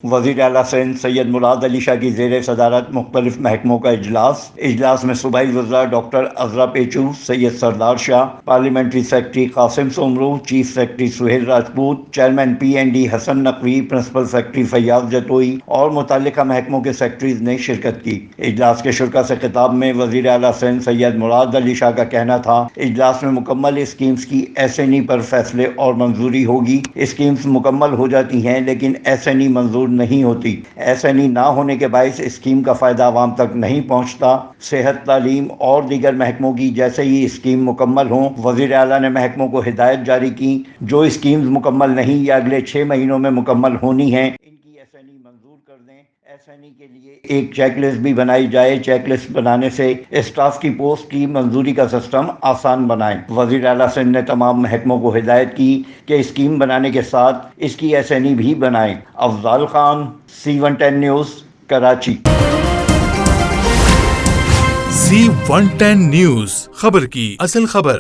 وزیر اعلیٰ سندھ سید مراد علی شاہ کی زیر صدارت مختلف محکموں کا اجلاس میں صوبائی وزراء doctor Azra Pechu, Syed Sardar Shah, parliamentary secretary Qasim Soomro, chief secretary Sohail Rajput, chairman P N D Hassan Naqvi, principal secretary Fayaz Jatoi اور متعلقہ محکموں کے سیکرٹریز نے شرکت کی۔ اجلاس کے شرکاء سے خطاب میں وزیر اعلیٰ سندھ سید مراد علی شاہ کا کہنا تھا، اجلاس میں مکمل اسکیمز کی ایس این ای پر فیصلے اور منظوری ہوگی۔ اسکیمز مکمل ہو جاتی ہیں لیکن ایس این ای منظور نہیں ہوتی۔ ایس این ای نہ ہونے کے باعث اسکیم کا فائدہ عوام تک نہیں پہنچتا۔ صحت، تعلیم اور دیگر محکموں کی جیسے ہی اسکیم مکمل ہوں، وزیر اعلیٰ نے محکموں کو ہدایت جاری کی، جو اسکیمز مکمل نہیں یا اگلے 6 مہینوں میں مکمل ہونی ہیں، ان کی ایس این ای منظور کر دیں۔ ایس این ای کے لیے ایک چیک لسٹ بھی بنائی جائے۔ چیک لسٹ بنانے سے اسٹاف کی پوسٹ کی منظوری کا سسٹم آسان بنائیں۔ وزیر اعلیٰ سندھ نے تمام محکموں کو ہدایت کی کہ اسکیم بنانے کے ساتھ اس کی ایس این ای بھی بنائیں۔ Afzal Khan, C110 news, Karachi. C110 news, خبر کی اصل خبر۔